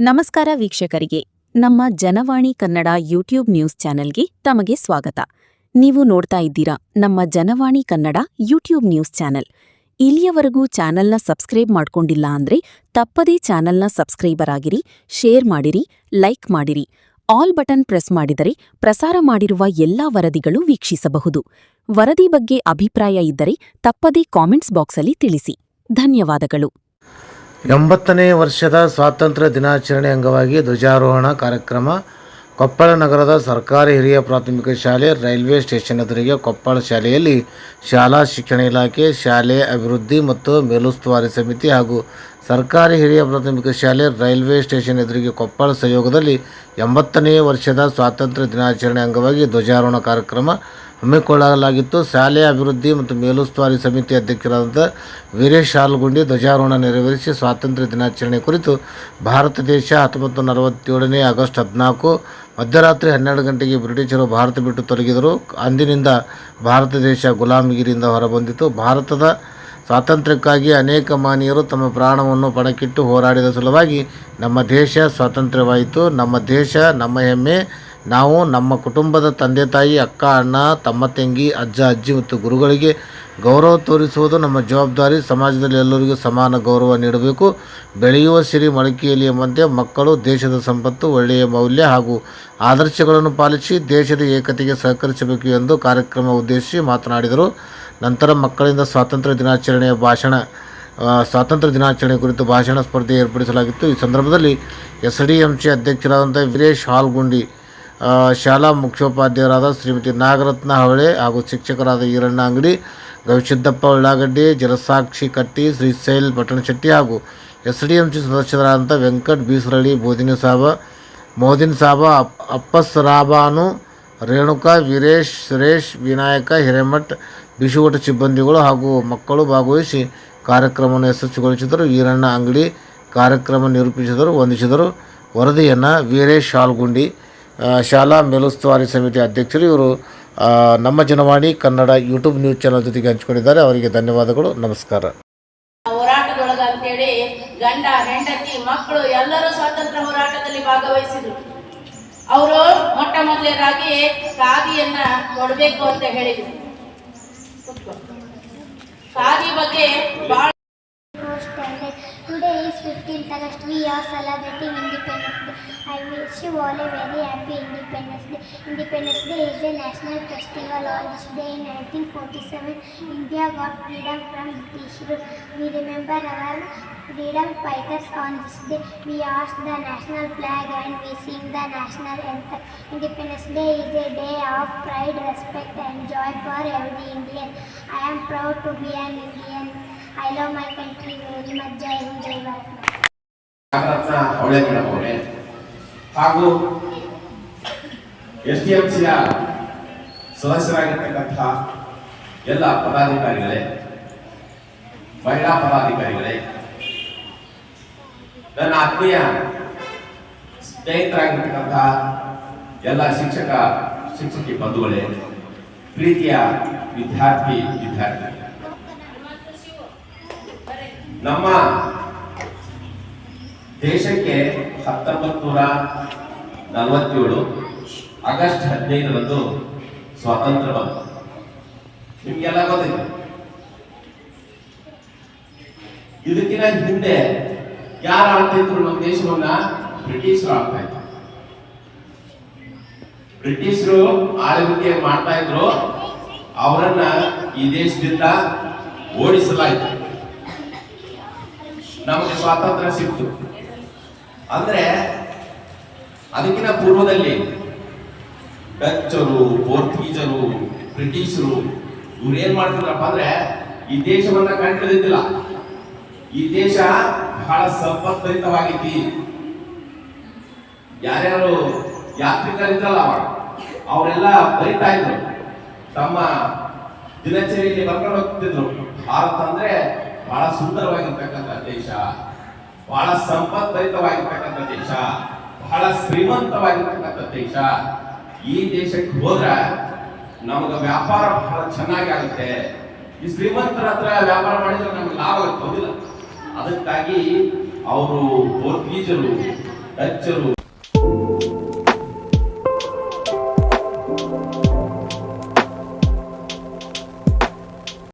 ನಮಸ್ಕಾರ ವೀಕ್ಷಕರಿಗೆ, ನಮ್ಮ ಜನವಾಣಿ ಕನ್ನಡ ಯೂಟ್ಯೂಬ್ ನ್ಯೂಸ್ ಚಾನೆಲ್ಗೆ ತಮಗೆ ಸ್ವಾಗತ. ನೀವು ನೋಡ್ತಾ ಇದ್ದೀರಾ ನಮ್ಮ Janavani Kannada YouTube news channel. ಇಲ್ಲಿಯವರೆಗೂ ಚಾನೆಲ್ನ ಸಬ್ಸ್ಕ್ರೈಬ್ ಮಾಡ್ಕೊಂಡಿಲ್ಲ ಅಂದ್ರೆ ತಪ್ಪದೇ ಚಾನೆಲ್ನ ಸಬ್ಸ್ಕ್ರೈಬರ್ ಆಗಿರಿ, ಶೇರ್ ಮಾಡಿರಿ, ಲೈಕ್ ಮಾಡಿರಿ. ಆಲ್ ಬಟನ್ ಪ್ರೆಸ್ ಮಾಡಿದರೆ ಪ್ರಸಾರ ಮಾಡಿರುವ ಎಲ್ಲಾ ವರದಿಗಳು ವೀಕ್ಷಿಸಬಹುದು. ವರದಿ ಬಗ್ಗೆ ಅಭಿಪ್ರಾಯ ಇದ್ದರೆ ತಪ್ಪದೇ ಕಾಮೆಂಟ್ಸ್ ಬಾಕ್ಸಲ್ಲಿ ತಿಳಿಸಿ. ಧನ್ಯವಾದಗಳು. 80ನೇ ವರ್ಷದ ಸ್ವಾತಂತ್ರ್ಯ ದಿನಾಚರಣೆ ಅಂಗವಾಗಿ ಧ್ವಜಾರೋಹಣ ಕಾರ್ಯಕ್ರಮ ಕೊಪ್ಪಳ ನಗರದ ಸರ್ಕಾರಿ ಹಿರಿಯ ಪ್ರಾಥಮಿಕ ಶಾಲೆ ರೈಲ್ವೆ ಸ್ಟೇಷನ್ ಎದುರಿಗೆ ಕೊಪ್ಪಳ ಶಾಲೆಯಲ್ಲಿ ಶಾಲಾ ಶಿಕ್ಷಣ ಇಲಾಖೆ, ಶಾಲೆ ಅಭಿವೃದ್ಧಿ ಮತ್ತು ಮೇಲುಸ್ತುವಾರಿ ಸಮಿತಿ ಹಾಗೂ ಸರ್ಕಾರಿ ಹಿರಿಯ ಪ್ರಾಥಮಿಕ ಶಾಲೆ ರೈಲ್ವೆ ಸ್ಟೇಷನ್ ಎದುರಿಗೆ ಕೊಪ್ಪಳ ಸಹಯೋಗದಲ್ಲಿ 80ನೇ ವರ್ಷದ ಸ್ವಾತಂತ್ರ್ಯ ದಿನಾಚರಣೆ ಅಂಗವಾಗಿ ಧ್ವಜಾರೋಹಣ ಕಾರ್ಯಕ್ರಮ ಹಮ್ಮಿಕೊಳ್ಳಲಾಗಿತ್ತು. ಶಾಲೆಯ ಅಭಿವೃದ್ಧಿ ಮತ್ತು ಮೇಲುಸ್ತುವಾರಿ ಸಮಿತಿ ಅಧ್ಯಕ್ಷರಾದ ವೀರೇಶ್ ಹಾಲ್ಗುಂಡಿ ಧ್ವಜಾರೋಹಣ ನೆರವೇರಿಸಿ ಸ್ವಾತಂತ್ರ್ಯ ದಿನಾಚರಣೆ ಕುರಿತು ಭಾರತ ದೇಶ 1947ನೇ ಆಗಸ್ಟ್ 14 ಮಧ್ಯರಾತ್ರಿ 12 ಗಂಟೆಗೆ ಬ್ರಿಟಿಷರು ಭಾರತ ಬಿಟ್ಟು ತೊಲಗಿದರು. ಅಂದಿನಿಂದ ಭಾರತ ದೇಶ ಗುಲಾಮಗಿರಿಯಿಂದ ಹೊರಬಂದಿತು. ಭಾರತದ ಸ್ವಾತಂತ್ರ್ಯಕ್ಕಾಗಿ ಅನೇಕ ಮಹನೀಯರು ತಮ್ಮ ಪ್ರಾಣವನ್ನು ಪಣಕ್ಕಿಟ್ಟು ಹೋರಾಡಿದ ಸಲುವಾಗಿ ನಮ್ಮ ದೇಶ ಸ್ವಾತಂತ್ರ್ಯವಾಯಿತು. ನಮ್ಮ ದೇಶ ನಮ್ಮ ಹೆಮ್ಮೆ. ನಾವು ನಮ್ಮ ಕುಟುಂಬದ ತಂದೆ ತಾಯಿ, ಅಕ್ಕ ಅಣ್ಣ, ತಮ್ಮ ತಂಗಿ, ಅಜ್ಜ ಅಜ್ಜಿ ಮತ್ತು ಗುರುಗಳಿಗೆ ಗೌರವ ತೋರಿಸುವುದು ನಮ್ಮ ಜವಾಬ್ದಾರಿ. ಸಮಾಜದಲ್ಲಿ ಎಲ್ಲರಿಗೂ ಸಮಾನ ಗೌರವ ನೀಡಬೇಕು. ಬೆಳೆಯುವ ಸಿರಿ ಮೊಳಕೆಯಲ್ಲಿ ಎಂಬಂತೆ ಮಕ್ಕಳು ದೇಶದ ಸಂಪತ್ತು. ಒಳ್ಳೆಯ ಮೌಲ್ಯ ಹಾಗೂ ಆದರ್ಶಗಳನ್ನು ಪಾಲಿಸಿ ದೇಶದ ಏಕತೆಗೆ ಸಹಕರಿಸಬೇಕು ಎಂದು ಕಾರ್ಯಕ್ರಮ ಉದ್ದೇಶಿಸಿ ಮಾತನಾಡಿದರು. ನಂತರ ಮಕ್ಕಳಿಂದ ಸ್ವಾತಂತ್ರ್ಯ ದಿನಾಚರಣೆ ಕುರಿತು ಭಾಷಣ ಸ್ಪರ್ಧೆ ಏರ್ಪಡಿಸಲಾಗಿತ್ತು. ಈ ಸಂದರ್ಭದಲ್ಲಿ SDMC ಅಧ್ಯಕ್ಷರಾದಂಥ ವೀರೇಶ್ ಹಾಲ್ಗುಂಡಿ, ಶಾಲಾ ಮುಖ್ಯೋಪಾಧ್ಯಾಯರಾದ ಶ್ರೀಮತಿ ನಾಗರತ್ನ ಹವಳೆ ಹಾಗೂ ಶಿಕ್ಷಕರಾದ ಈರಣ್ಣ ಅಂಗಡಿ, ಗವಿಸಿದ್ದಪ್ಪ ಉಳ್ಳಾಗಡ್ಡಿ, ಜಲಸಾಕ್ಷಿ ಕಟ್ಟಿ, ಶ್ರೀಶೈಲ್ ಪಟ್ಟಣಶೆಟ್ಟಿ ಹಾಗೂ SDMC ಸದಸ್ಯರಾದಂಥ ವೆಂಕಟ್ ಬೀಸರಳ್ಳಿ, ಮೋದಿನ್ ಸಾಬ, ಅಪ್ಪಸ್ ರಾಬಾನು, ರೇಣುಕಾ, ವೀರೇಶ್, ಸುರೇಶ್, ವಿನಾಯಕ, ಹಿರೇಮಠ್, ಬಿಸುವಟ ಸಿಬ್ಬಂದಿಗಳು ಹಾಗೂ ಮಕ್ಕಳು ಭಾಗವಹಿಸಿ ಕಾರ್ಯಕ್ರಮವನ್ನು ಯಶಸ್ವಿಗೊಳಿಸಿದರು. ಈರಣ್ಣ ಅಂಗಡಿ ಕಾರ್ಯಕ್ರಮ ನಿರೂಪಿಸಿದರು, ವಂದಿಸಿದರು. ವರದಿಯನ್ನು ವೀರೇಶ್ ಹಾಲ್ಗುಂಡಿ, ಶಾಲಾ ಮೇಲುಸ್ತುವಾರಿ ಸಮಿತಿ ಅಧ್ಯಕ್ಷರು, ಇವರು ನಮ್ಮ Janavani Kannada YouTube news channel ಜೊತೆಗೆ ಹಂಚಿಕೊಂಡಿದ್ದಾರೆ. ಅವರಿಗೆ ಧನ್ಯವಾದಗಳು. ನಮಸ್ಕಾರ. ಹೋರಾಟದೊಳಗ ಅಂತೇಳಿ ಗಂಡ ಹೆಂಡತಿ ಮಕ್ಕಳು ಎಲ್ಲರೂ ಸ್ವಾತಂತ್ರ್ಯ ಹೋರಾಟದಲ್ಲಿ ಭಾಗವಹಿಸಿದ್ರು. ಅವರು ಮೊಟ್ಟ ಮೊದಲನೇದಾಗಿ ಖಾದಿಯನ್ನ ಕೊಡಬೇಕು ಅಂತ ಹೇಳಿದ್ರು. ಖಾದಿ ಬಗ್ಗೆ ಬಹಳ Today is 15th August. We are celebrating Independence Day. I wish you all a very happy Independence Day. Independence Day is a national festival. On this day in 1947, India got freedom from British rule. We remember our freedom fighters. On this day, we hoist the national flag and we sing the national anthem. Independence Day is a day of pride, respect and joy for every Indian. I am proud to be an Indian. I love my country very much. Jai Hind, Jai Bharat. Nagaratna Havale madam ಅವರೇ ಹಾಗೂ SDMCಯ ಸದಸ್ಯರಾಗಿರ್ತಕ್ಕಂಥ ಎಲ್ಲ ಪದಾಧಿಕಾರಿಗಳೇ, ಮಹಿಳಾ ಪದಾಧಿಕಾರಿಗಳೇ, ನನ್ನ ಆತ್ಮೀಯ ಸ್ನೇಹಿತರಾಗಿರ್ತಕ್ಕಂಥ ಎಲ್ಲ ಶಿಕ್ಷಕಿ ಬಂಧುಗಳೇ, ಪ್ರೀತಿಯ ವಿದ್ಯಾರ್ಥಿ ನಮ್ಮ ದೇಶಕ್ಕೆ 1947 ಆಗಸ್ಟ್ 15ರಂದು ಸ್ವಾತಂತ್ರ್ಯ ಬಂತು. ನಿಮ್ಗೆಲ್ಲ ಗೊತ್ತಿದೆ. ಇದಕ್ಕಿಂತ ಹಿಂದೆ ಯಾರು ಆಳ್ತಿದ್ರು ನಮ್ಮ ದೇಶವನ್ನ? ಬ್ರಿಟಿಷರು ಆಳ್ತಾ ಇದ್ರು. ಬ್ರಿಟಿಷರು ಆಳ್ವಿಕೆ ಮಾಡ್ತಾ ಇದ್ರು. ಅವರನ್ನ ಈ ದೇಶದಿಂದ ಓಡಿಸಲಾಯಿತು. ನಮಗೆ ಸ್ವಾತಂತ್ರ್ಯ ಸಿಕ್ತು. ಅಂದ್ರೆ ಅದಕ್ಕಿಂತ ಪೂರ್ವದಲ್ಲಿ ಡಚ್ಚರು, ಪೋರ್ಚುಗೀಸರು, ಬ್ರಿಟಿಷರು ಇವ್ರು ಏನ್ ಮಾಡ್ತಿದ್ರಪ್ಪ ಅಂದ್ರೆ ಈ ದೇಶವನ್ನ ಕಂಡಿದ್ದಿಲ್ಲ. ಈ ದೇಶ ಬಹಳ ಸಂಪದ್ಭರಿತವಾಗೈತಿ. ಯಾರ್ಯಾರು ಯಾತ್ರಿಕರಿದ್ರಲ್ಲ ಅವರೆಲ್ಲ ಬರಿತಾ ಇದ್ರು, ತಮ್ಮ ದಿನಚರಿಯಲ್ಲಿ ಬರ್ಕೊಂಡು ಹೋಗ್ತಿದ್ರು. ಭಾರತ ಅಂದ್ರೆ ಬಹಳ ಸುಂದರವಾಗಿರ್ತಕ್ಕಂಥ ದೇಶ, ಬಹಳ ಸಂಪದ್ಭರಿತವಾಗಿರ್ತಕ್ಕಂಥ ದೇಶ, ಬಹಳ ಶ್ರೀಮಂತವಾಗಿರ್ತಕ್ಕಂಥ ದೇಶ. ಈ ದೇಶಕ್ಕೆ ಹೋದ್ರ ನಮಗೆ ವ್ಯಾಪಾರ ಬಹಳ ಚೆನ್ನಾಗಿ ಆಗುತ್ತೆ. ಈ ಶ್ರೀಮಂತರ ಹತ್ರ ವ್ಯಾಪಾರ ಮಾಡಿದ್ರೆ ನಮ್ಗೆ ಲಾಭ ಆಗೋದಿಲ್ಲ. ಅದಕ್ಕಾಗಿ ಅವರು ಪೋರ್ಚುಗೀಸರು ಡಚ್ಚರು